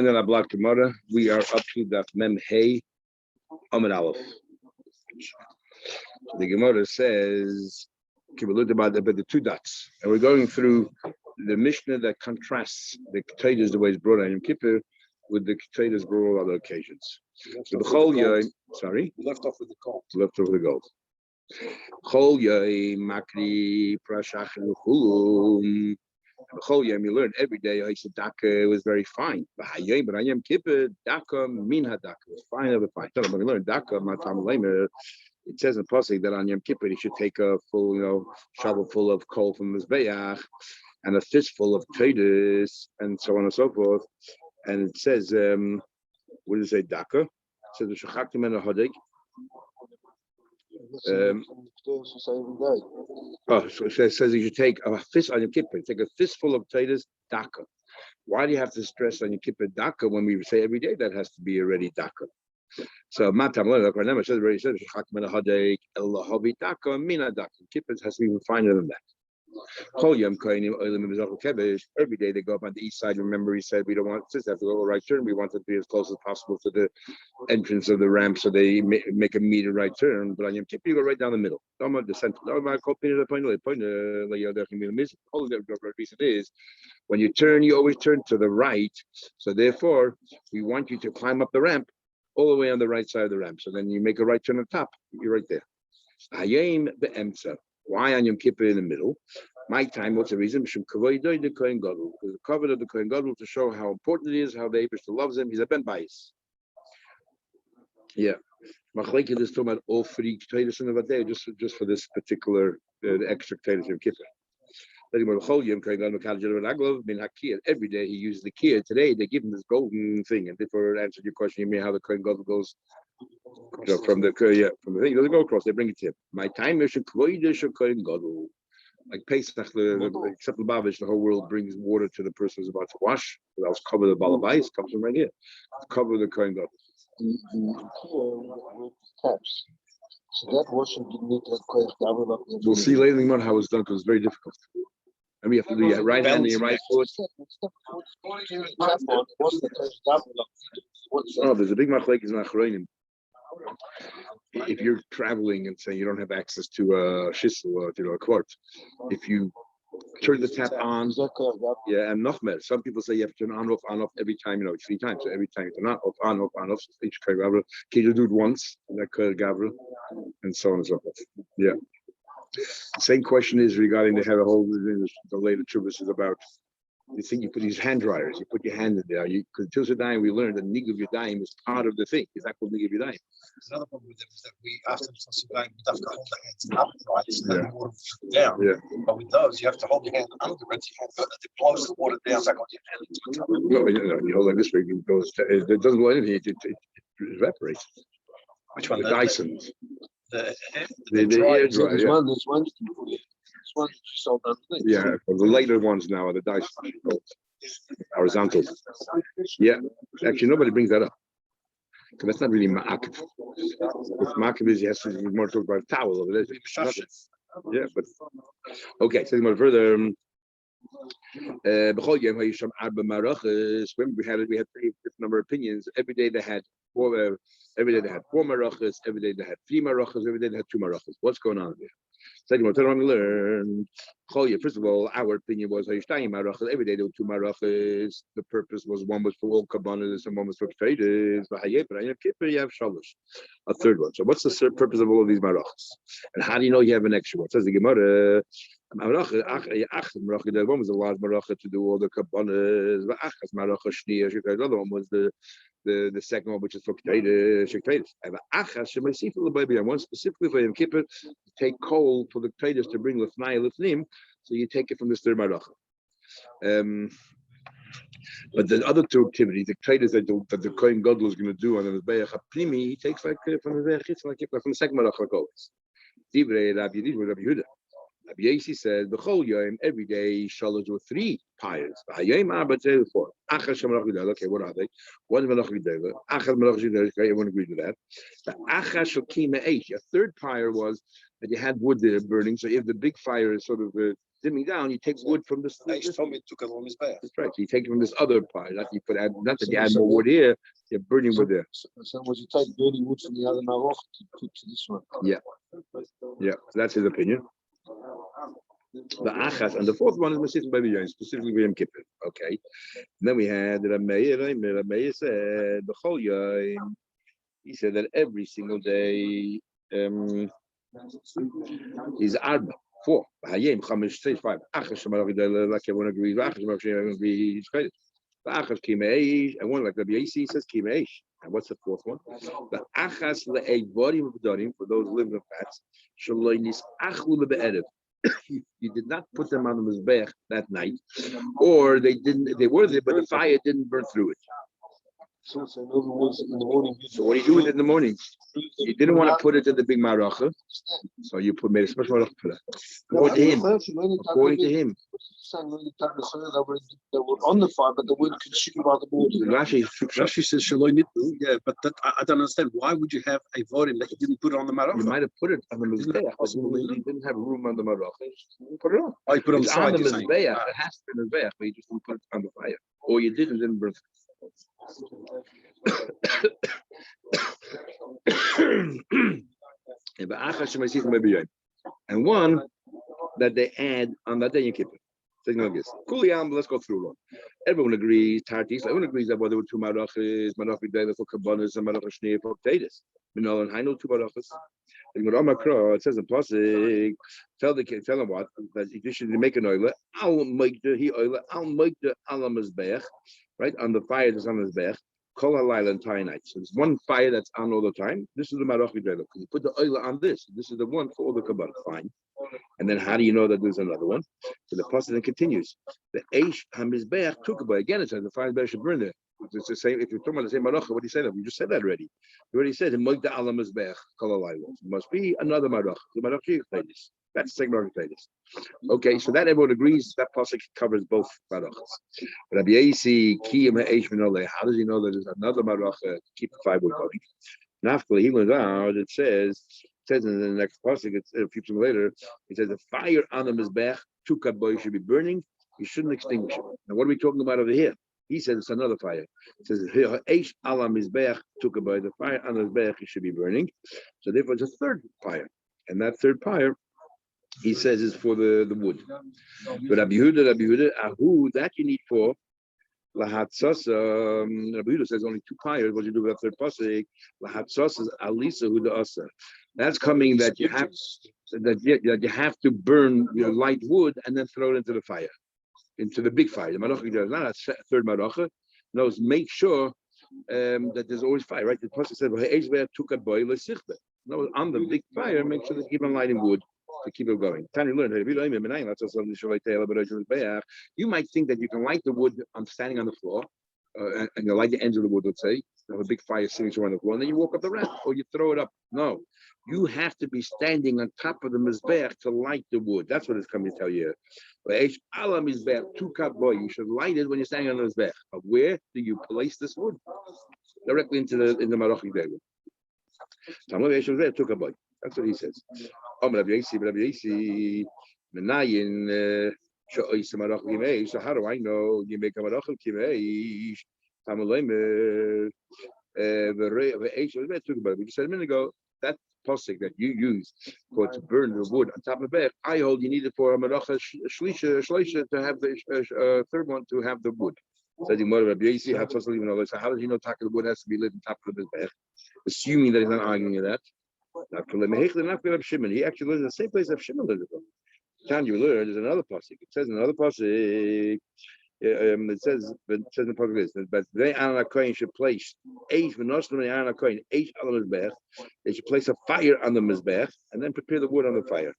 We are up to Daf Mem Hey Amud Aleph. The Gemara says, about the two dots, and we're going through the Mishnah that contrasts the Ketaidas the way it's brought on Yom Kippur with the Ketaidas brought on other occasions. So the Chol Yom, sorry, left off with the gold. Left over the gold. Chol Yom Makri Prashach Chulum. Chol Yom, you learn every day. I said Daka was very fine. But on Yom Kippur, Daka min hadaka was fine of a fine. When we learn Daka, Matam Lamer, it says in Pasuk that on Yom Kippur he should take a full, shovel full of coal from his bayach and a fistful of traders and so on and so forth. And it says, what does it say? Daka. It says the shachaktim and a hadik. So it says you should take a fist on your kippur, take a fistful of potatoes, daka. Why do you have to stress on your kippur daka when we say every day that has to be already daka? So matam like says already said daka mina daka. Kippur has to be even finer than that. Every day they go up on the east side. Remember, he said we don't want to have to go a right turn. We want it to be as close as possible to the entrance of the ramp, so they make a meter right turn. But on Yom Kippur, you go right down the middle. The center. The reason is when you turn, you always turn to the right. So therefore, we want you to climb up the ramp all the way on the right side of the ramp. So then you make a right turn on top. You're right there. Why on Yom Kippur in the middle? My time, what's the reason? Because the covenant of the Kohen Gadol to show how important it is, how the Abish loves him. He's a ben bias. Yeah. Machlekes is talking about all three Ketaidas in the day, just for this particular the extra Ketaidas Yom Kippur. Every day he uses the kiyah. Today they give him this golden thing, and therefore answered your question. You mean how the Kohen Gadol goes from the thing? He doesn't go across. They bring it to him. My time is Kohen Gadol. Like Pesach, except the Babish, the whole world brings water to the person who's about to wash. So that was cover the balabais, comes from right here. Cover the Kohen Gadol. So that washing didn't need to Kohen Gadol. We'll see later on how it's done because it's very difficult. I mean, you have to do your right hand and your right foot. Oh, there's a big machlekes in Achronim. If you're traveling and say you don't have access to a shissel or a quart, if you turn the tap on, and nochmer. Some people say you have to turn on off every time, 3 times. So every time you turn on off, each Gavra. Can you do it once, like Gavra, and so on and so forth. Yeah. Same question is regarding the whole the later trubus is about. You think you put these hand dryers, you put your hand in there. Because Till Sedayim, we learned that Nigav Yadayim is part of the thing. Is that called Nigav Yadayim? Another problem with them is that we after Till Sedayim, we have to hold the hands upright so that the water will down. Yeah. But with those, you have to hold your hand under it. You have to close the water down so I got your hand into the cover. No, you hold like this way, it goes. It doesn't go anything. It evaporates. Which one? The Dysons. The air dryer. There's one. Yeah, the later ones now are the dice horizontal. Yeah, actually nobody brings that up because that's not really ma'akiv. What ma'akiv is, yes, we more talk about a towel over there. Yeah, but okay. So more further. We had 3 different number of opinions. Every day they had 4. Every day they had 4 marachas. Every day they had 3 marachas. Every day they had 2 marachas. What's going on there? Second one, we learn. First of all, our opinion was every day there were 2 marachas. The purpose was one was for all kabbanas and one was for traders. You have shalosh, a third one. So what's the purpose of all of these marachas? And how do you know you have an extra one? It says the Gemara. One was a large maracha to do all the kabbanas. The other one was the second one, which is for potatoes. And one specifically for Yom Kippur to take coal for the potatoes to bring lefnai lefnim. So you take it from this third maracha. But the other 2 activities, the traders that the Kohen Gadol is going to do on the Mizbeach HaPnimi, he takes like from the Mizbeach, like from the second maracha always. Divrei Rabbi Yehuda. Rabbi Yossi said, "B'chol yom, every day, shalosh with 3 pyres. V'hayom arba tzei 4. Achas shemalach gedela. Okay, what are they? One is malach gedela. Achas malach gedela. Okay, everyone agrees with that. The achas shokima eish. A third pyre was that you had wood there burning. So if the big fire is sort of zimming down, you take wood from this. Aish told me it took along his bath. That's right. So you take it from this other part. Not you not that you add more wood here. You're burning wood there. So was you take burning wood from the other Maroch to put to this one? Yeah. Yeah. So that's his opinion. The achas and the fourth one is Masich Baby Yom, specifically Yom Kippur. Okay. And then we had Rameir said the whole Yom. He said that every single day is Arba. 4. Hayim Chamish 5. Achas Shamarach like everyone agrees. Achas Shamarach agrees. Achas Kimeish. And one like the BAC says Kimeish. And what's the fourth one? The Achas le'evorim v'darim for those living in fats. Shaloinis achlu be'erev. You did not put them on the mizbech that night, or they didn't. They were there, but the fire didn't burn through it. So in other words, in the morning. So what do you do with it in the morning? You didn't want to put it in the big maracha, so you made a special maracha for that. According to him. According to him. They were on the fire, but they weren't consumed by the water. Rashi says Shaloi Nitnu. Yeah, but that, I don't understand. Why would you have a vorim that you didn't put on the marach? You might have put it on the mizbeach, but you didn't have room on the marach. Put it on. Oh, you put it on the it's side. On the mizbeach. It has to be mizbeach, but you just didn't put it on the fire, or you didn't burn. And one that they add on that day you keep it. Let's go through one. Everyone agrees. Tartis. Everyone agrees that there were two marachas, marach b'dayla for kabbanis and marach shnei for potatoes. Minol and Hainu two marachas. It says in Pasuk, tell them what that you should make an oila. I'll make the alam mizbeach, right on the fire that's on the mizbeach. Kol halayla entire night. So there's one fire that's on all the time. This is the marach b'dayla. Because you put the oila on this. This is the one for all the kabbanis. Fine. And then how do you know that there's another one? So the pasuk then continues. The eish hamizbeach tukabah. Again, it says the fire should burn there. It's the same. If you're talking about the same maracha, what do you say that? We just said that already. You already said it must be another maracha. The maracha this. That's the same maracha. Okay, so that everyone agrees that pasuk covers both marachas. Rabbi Yasi kiyam ha'eish minoleh. How does he know that there's another maracha to keep the fire wood going? Nafkali, he went out. It says in the next pasuk, it's a few minutes later, it says the fire on the mizbech, two boy should be burning. You shouldn't extinguish it. Now, what are we talking about over here? He says it's another fire. It says eish ala mizbech boy, the fire on the mizbech should be burning. So therefore, it's a third fire, and that third fire, he says, is for the wood. But Rabbi Yehuda, ahu, that you need for lahatzos. Rabbi Yehuda says only two fires. What do you do with that third pasuk? Lahatzos is alisa huda asa. That's coming that you have to burn light wood and then throw it into the fire, into the big fire. The maracha does not a third maracha. No, make sure that there's always fire. Right? The pasuk said, no, on the big fire, make sure that you keep on lighting wood to keep it going. Tanya learned. You might think that you can light the wood standing on the floor, and you light the ends of the wood. Let's say you have a big fire signature on the floor, and then you walk up the ramp or you throw it up. No, you have to be standing on top of the mizbeach to light the wood. That's what it's coming to tell you. You should light it when you're standing on the mizbeach. But where do you place this wood? Directly into the marach b'dayla. That's what he says. So how do I know you make a marach kimei? We just said a minute ago that posik that you use for to burn the wood on top of the bed. I hold you need it for a maracha shleisha to have the third one to have the wood. So the mother of Yasi had to even know. So how does he know the wood has to be lit on top of the bed? Assuming that he's not arguing that. He actually lives in the same place that Shimon lives. Can you learn? There's another pasuk. It says another pasuk. It says in the pasuk but they Aaron HaKohen should place eight v'noslim and Aaron HaKohen eight on the mizbech. They should place a fire on the mizbech and then prepare the wood on the fire.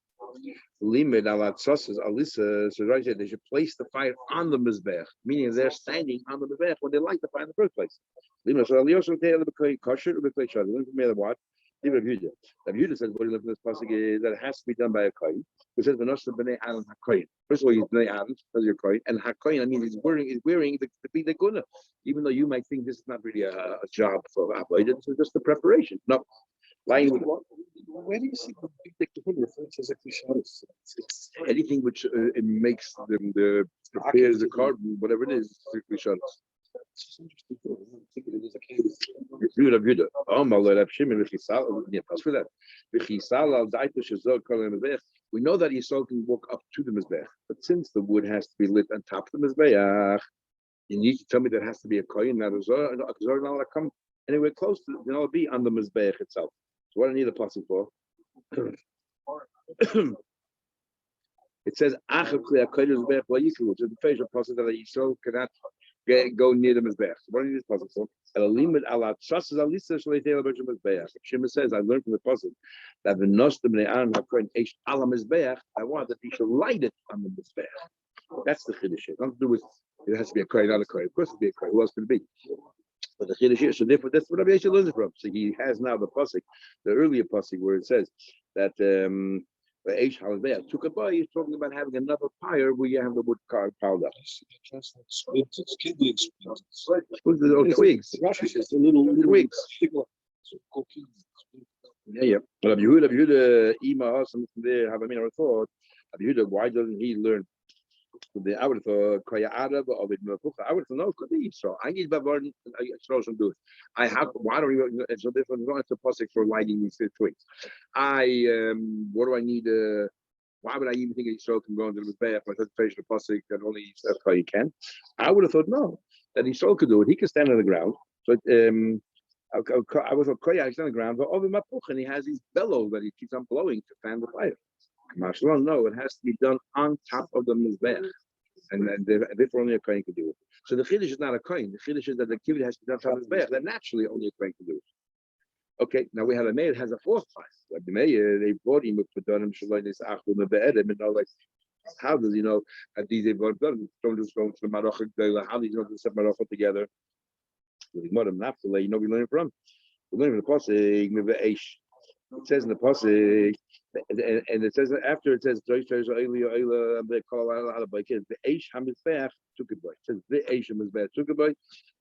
Limit alat sosas alisa. So right there, they should place the fire on the mizbech, meaning they're standing on the mizbech when they light the fire in the first place. Limit so aliyosel te'el b'koi kosher b'koi shad. Learn from me what. Rabbi Yehuda says what he learned from this pasuk is that it has to be done by a kohen. It says v'noslim b'nei Aaron HaKohen. First of all, he's b'nei Aaron, that's your kohen, and HaKohen. I mean, he's wearing the be the guna. Even though you might think this is not really a job for avodah, this is just the preparation. No, Lying with Where do you see the big dick to referring to as a cliché? anything which it makes them the prepares the carbon, whatever it is, strictly shut. It's interesting. I think it is a case. Good. Oh, my Lord, yeah, pass for that. We know that Yisrael can walk up to the Mizbech, but since the wood has to be lit on top of the Mizbech, you need to tell me there has to be a kohen, not a Zohar not to come anywhere close to, it'll be on the Mizbech itself. So what do I need a passing for? It says, which is the facial process that Yisrael cannot go near the Mizbech. So what do you need this passing for? Shimon says, I learned from the passage that the Nostim Ne'an HaKohen Eish Ala Mizbech, I want that he should light it on the Mizbech. That's the Chiddush. Nothing to do with, it has to be a kohen, not a kohen. Of course, it'll be a kohen. Who else could it be? But the Chiddush here, so therefore, that's what Rabbi Yeshua learns it from. So he has now the pasuk, the earlier pasuk, where it says that the Eish Halazbeach took a boy. He's talking about having another pyre where you have the wood piled up. It's kidney explains. Or twigs. Rashi says the little Twigs. Twigs. Yeah. But Rabbi Yehuda, Ima Hasan from there, have I mean, I thought, Rabbi Yehuda, why doesn't he learn? I would have thought, I would have thought, no, it could be so. I need Bavarn, I should do it. I have, why don't we, it's so different, it's a possible for lighting these twigs. What do I need? Why would I even think Yisrael can go into the Mizbeach when it's a pasuk that only that's how you can? I would have thought, no, that Yisrael could do it. He can stand on the ground. So, I was a stand on the ground, but over my and he has these bellows that he keeps on blowing to fan the fire. No, it has to be done on top of the Mizbeach. And therefore only a kohen can do it. So the chiddush is not a kohen. The chiddush is that the kibbutz has to be done on top of the Mizbeach. That naturally only a kohen can do it. Okay, now we have a mayor that has a fourth class. Like the mayor, they bought him with Padonim Shalom this Achum Be'edem, and like, how does he know that these they bought done? Don't just go to the Marocha Gdela. How do you know to set Marocha together? With his mother Naphtali, we learn from. We learn from the pasuk Miveish. It says in the pasuk, and it says after it says the Eish Hamizbeach took it by. It says the Eish Hamizbeach took it by.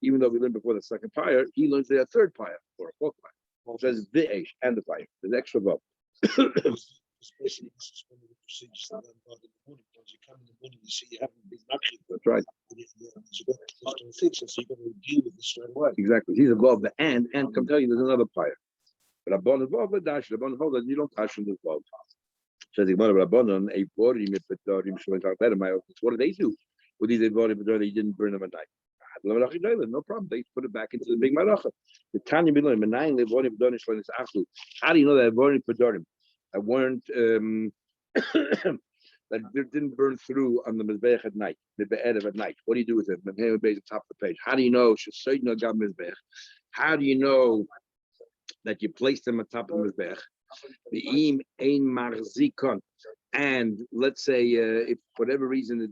Even though we learned before the second pyre, he learns the third pyre or a fourth pyre. It says the Eish and the pyre. There's extra above. Especially suspended the procedures that then by the morning. Because you come in the morning, you see you haven't been lucky. That's right. So you fix it, so you've got to deal with it straight away. Exactly. He's above the and come tell you there's another pyre. But Rabban above the dash, Rabban hold that you don't touch from the above. Says the Rabban on a body what do they do? With these body they didn't burn them at night. No problem. They put it back into the big maracha. The Tanya Bilim Menayim they body is actually. How do you know that body Padorim that weren't that didn't burn through on the Mizbeach at night, the Be'erev at night? What do you do with it? The top of the page. How do you know? How do you know that you place them on top of the Mizbeach? The im ein marzikon, and let's say if for whatever reason it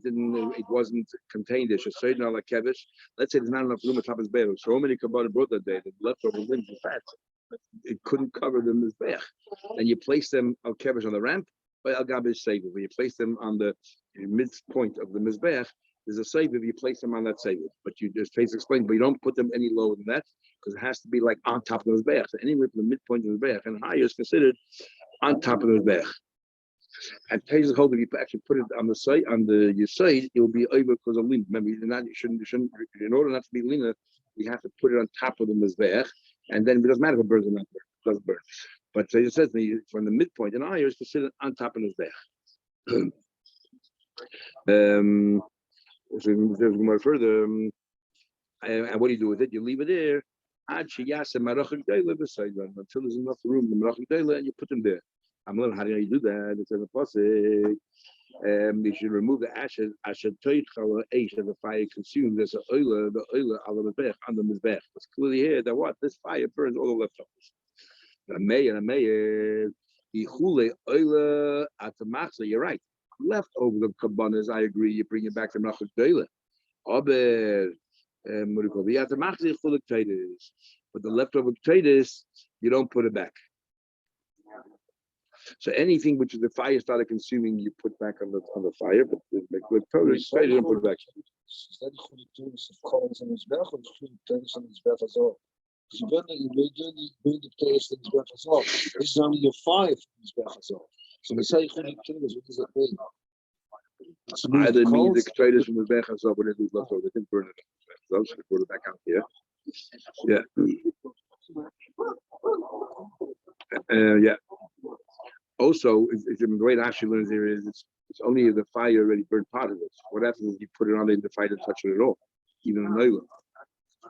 wasn't contained there, shesayid ala kevish. Let's say there's not enough room on top of the Mizbeach. So many kabbalah brought that day, the leftover limbs and fat, it couldn't cover the Mizbeach. And you place them al kevish on the ramp, by al gabish seviv. When you place them on the midpoint of the Mizbeach, there's a seviv. You place them on that seviv, but you just face explain, but you don't put them any lower than that. Because it has to be like on top of the Mizbeach. So anywhere from the midpoint of the Mizbeach and higher is considered on top of the Mizbeach. And Tez's hold if you actually put it on the side, on the Yesod, it will be over because of lean. Remember, you shouldn't, in order not to be leaner, we have to put it on top of the Mizbeach, and then it doesn't matter if it burns or not, it doesn't burn. But it says from the midpoint and higher is considered on top of the Mizbeach. So there's more further. And what do you do with it? You leave it there until there's enough room in the Marach G'dayla, and you put them there. I'm learning how do you do that? It says the pasuk, you should remove the ashes. Asher toichal eish that the fire consumes. There's the oila on the mizbech on the mizbech. It's clearly here that what this fire burns all the leftovers. The mayor, ihule oila at the machzor. You're right. Leftover the kabbanas, I agree. You bring it back to Marach G'dayla. Aber what do you call it? The machzor full of potatoes, but the leftover potatoes you don't put it back. So anything which is the fire started consuming, you put back on the fire, but the potatoes you don't put it back. Is that the goede toons of Collins and Mizbech, or the goede toons van Mizbech as well? You burn the potatoes in the Mizbech. This is only a 5 Mizbech. So they say, what does that mean? Either means the traders from the Mizbech or when it was left over, they didn't burn it. So should put it back out here. Yeah. Yeah. Also, the way it actually learns here is it's only if the fire already burned part of it. What happens if you put it on in the fire and touch it at all? Even the Noila.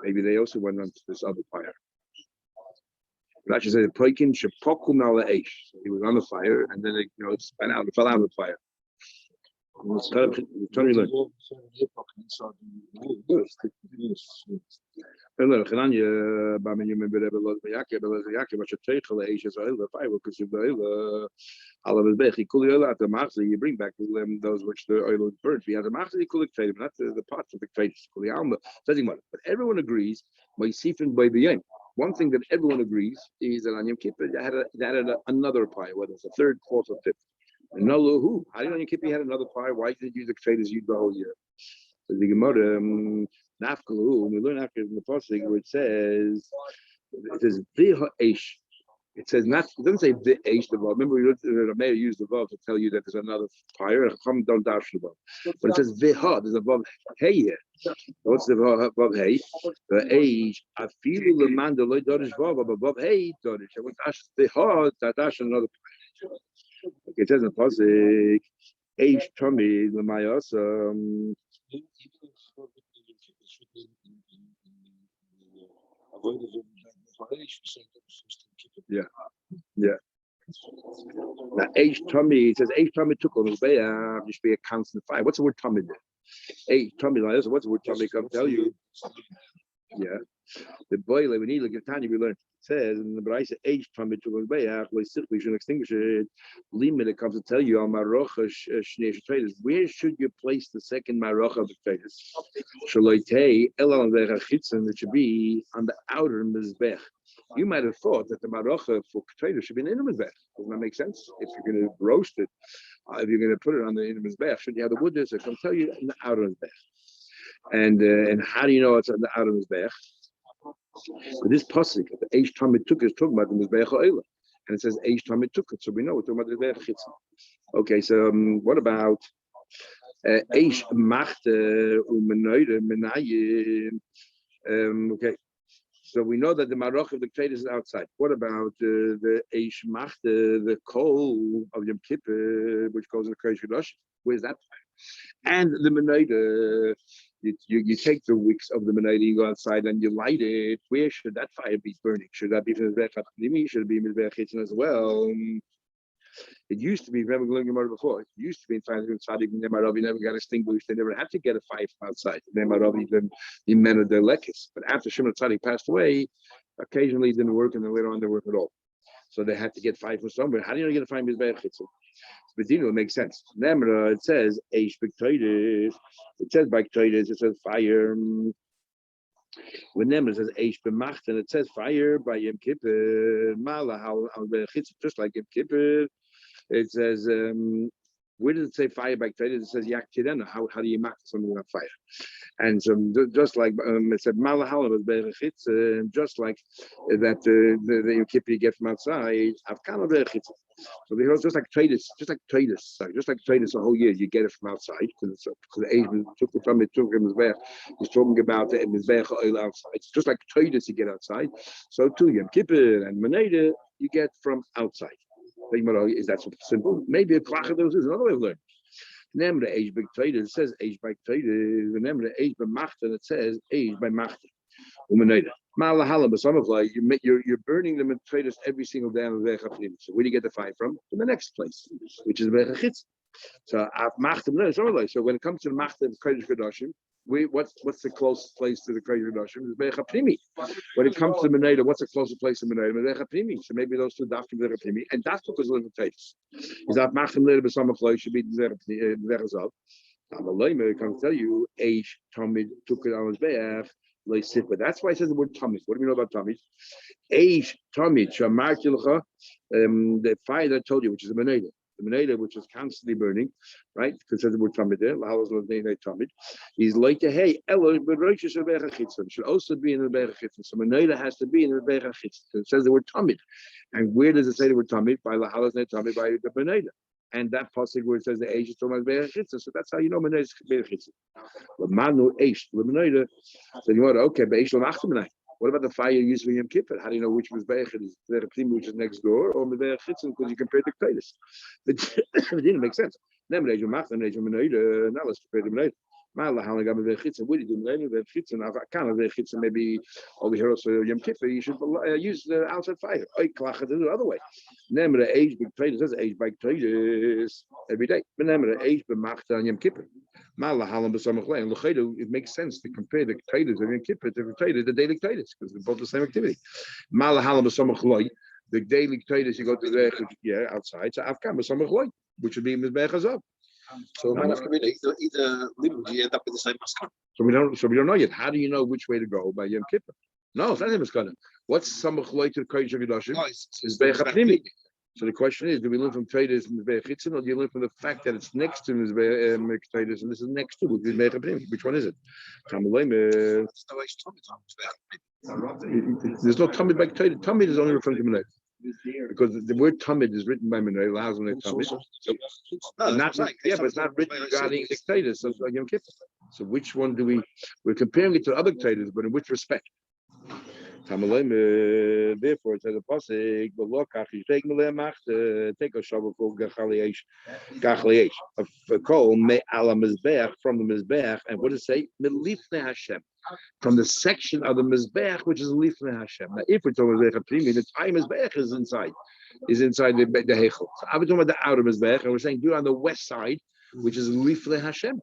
Maybe they also went on to this other fire. But actually said Poikin Shapokum Nala Aish. He was on the fire and then it spun out, it fell out of the fire. You bring back those which the oil burnt. We have the machzor, you could trade them, not the parts of the traders. But everyone agrees. One thing that everyone agrees is that on Yom Kippur they had another pie, whether it's a third, fourth, or fifth. And no, who? How do you know Yom Kippur had another pie? Why did you the traders use the whole year? So the Gemara, Nafkalu, we learn after in the pasuk where it says Viha Eish. It says not. It doesn't say the Eish the vav. Remember, the mayor used the vav to tell you that there's another fire. Don't dash the vav. But it says Viha. There's a vav hey here. What's the vav hey? The Eish. I feel the man the loy dorish vav, but vav hey dorish. I want dash Viha. Dash another fire. Okay, it says in the pasuk Eish Tommy Lemayos. Yeah. Now, H Tommy, it says H Tommy took on his way, just be a constant fire. What's the word Tommy there? H Tommy, what's the word Tommy come tell you? Yeah. The boiler, we need to look at Tanya, we learned. It says, in the Braisa, H Tommy took on his way, we should extinguish it. Limit, it comes to tell you, on Marocha, Shnesh traders, where should you place the second Marocha of the traders? Shaloitei, Elal Chitzen, it should be on the outer Mizbech. You might have thought that the Marocha for traders should be an inner Mizbech. Doesn't that make sense? If you're going to roast it, if you're going to put it on the inner Mizbech, should you have the wood there? So it can tell you in the outer Mizbech. And how do you know it's on the outer Mizbech? But this pasuk, the Eish Tamid Tukah is talking about the Mizbech Ha'olah. And it says Eish Tamid Tukah, so we know we're talking about the Mizbech Chitzon. Okay, so what about Eish Machte Umenoide Menayim? Okay, so we know that the Maroch of the traders is outside. What about the Eish Machte, the coal of Yom Kippur, which goes in the Kodesh Kadosh? Where's that? And the Menayim. You take the wicks of the Menayim, you go outside and you light it. Where should that fire be burning? Should that be Mizbech Hapnimi? Should it be Mizbech Chitzon as well? It used to be, remember going to Gemara before, it used to be in Tzaddik and Nemaravi never got extinguished. They never had to get a fire from outside. Nemaravi even invented their lekis. But after Shimon Tzaddik passed away, occasionally it didn't work and then later on they worked at all. So they had to get fire from somewhere. How do you get a fire Mizbech Chitzon? Bedino, it makes sense. Nemra, it says Eish B'Kteides. It says B'Kteides. It says fire. When Nemra says Eish B'Macht, and it says fire by Yom Kippur. Mala al B'Chitzon, just like Yom Kippur. It says where does it say fire by B'Kteides? It says Yak Tidena. How do you mark something on fire? And so just like it said Mala al B'Chitzon, just like that the Yom Kippur you get from outside. Avkana B'Chitzon. So they just like traders, just like traders the whole year, you get it from outside because the Asian took it from Mizbech. He's talking about the Mizbech oil outside. It's just like traders you get outside. So too Yom Kippur and Meneda you get from outside. Is that so simple? Maybe a klach of those is another way of learning. Remember the age big traders, it says age by traders. Remember the age by machten, it says age by machten. You're burning them in traders every single day on the Vechapnim. So where do you get the fire from? From the next place, which is Vechachitz. So when it comes to the Machte of Kodesh Kadoshim, what's the closest place to the Kodesh Kadoshim? Is Vechapnimi. When it comes to Meneda, what's the closest place to Meneda? Vechapnimi. So maybe those two dafkim Vechapnimi, and that's because of the traders. Is that Machte later b'samachloi should be Vechazov. It comes to tell you, Eish Tomid took it on his be'ach. But that's why it says the word Tomid. What do we know about Tomid? Eish Tomid Shamartilcha, the fire that I told you, which is the Meneda. The menorah, which is constantly burning, right? Because the word tamid there, lahalas l'nei tamid, is like to hey, elo b'roishes be'ach chitzon. Should also be in the be'ach chitzon. So menorah has to be in the be'ach chitzon. It says the word tamid, and where does it say the word tamid? By lahalas l'nei tamid, by the menorah. And that passage where it says the age is talking about be'ach chitzon. So that's how you know menorah is be'ach chitzon. But manu eish l'menorah. So you want okay, be'esh l'machtem. What about the fire used for Yom Kippur? How do you know which Mizbeach is the Pnim, which is next door, or Mizbeach Chitzon, because you compare the Ketaitis? It didn't make sense. Now let's compare the Menorah. Where do you do Mizbeach Chitzon? Now, kind of Chitzon, maybe over here also Yom Kippur, you should use the outside fire. I clach it the other way. Remember the age big traders, that's age big traders every day. Remember the age b'machta on Yom Kippur. It makes sense to compare the traders of Yom Kippur to the daily traders because they're both the same activity. The daily traders you go to the outside, so which would be Mizbeach Hazav. So either limud, you end up with the same maskana. So we don't know yet. How do you know which way to go by Yom Kippur? No, it's not the maskana. What's Samach Loy to the Kodesh HaKadoshim? It's Mizbeach HaPnimi. So the question is, do we learn from traders Mizbeach Chitzon, or do you learn from the fact that it's next to Mizbeach traders and this is next to Mizbeach HaPnimi? Which one is it? There's no Tamid by trader. Tamid is only referring to Menay. Because the word Tamid is written by Menay, allows Menay Tamid. But it's not written regarding dictators. So Yom Kippur. So which one do we're comparing it to other dictators, but in which respect? Therefore, it says a pasuk, take a shovel called gachliyesh of coal me ala mizbeach from the mizbeach, and what does it say? Melifnei Hashem, from the section of the mizbeach which is lifnei Hashem. Now, if we're talking about the time mizbeach is inside the heichel. So I'm talking about the outer mizbeach, and we're saying do it on the west side, which is lifnei Hashem.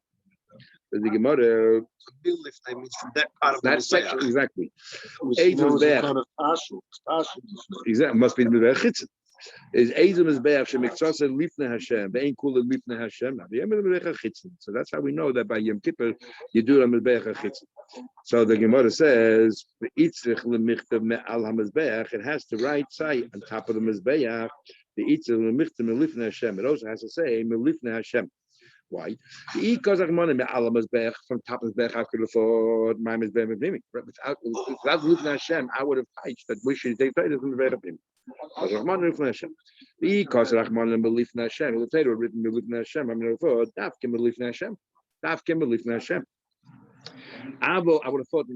The Gemara means from that part of that section exactly. Exactly. Must be the Mizbeach Chitzon. Is Eizem Mizbeach Shemiktasa Lifnei Hashem. They ain't called Lifnei Hashem. Now the Mizbeach Chitzon. So that's how we know that by Yom Kippur you do the Mizbeach Chitzon. So the Gemara says the Itzrich Lemichtav Me'al HaMizbeach. It has to right side on top of the Mizbeach. The Itzrich Lemichtav Me'lifnei Hashem. It also has to say Me'lifnei Hashem. Why? From top of Mizbeach, I could have thought my Mizbeach Mivnimi. Without Lifnei Hashem, I would have touched that we should take titles from Mizbeach Mivnimi. Because Rahman and Lifnei Hashem, the Torah written Lifnei Hashem, I'm going to thought Daf Kim Lifnei Hashem, Daf Kim Lifnei Hashem. I would have thought,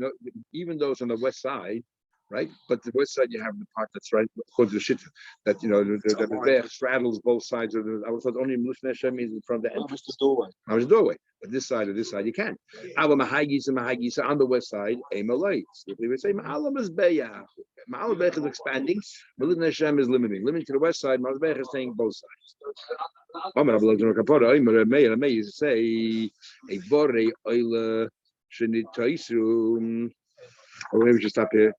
even though it's on the west side, right? But the west side, you have the part that's right, according to the shit, that, the Mizbeach straddles both sides of the, I would have thought only Lifnei Hashem means in front of the entrance. The doorway. The doorway. But this side you can. On the west side, Emalay. If we would say, Ma'alam Mizbeach. Ma'alam Mizbeach is expanding, but Lifnei Hashem is limiting. Limiting to the west side, Mizbeach is saying both sides. May you say, a Bore Oila Shinitaisu. Or maybe we should stop here.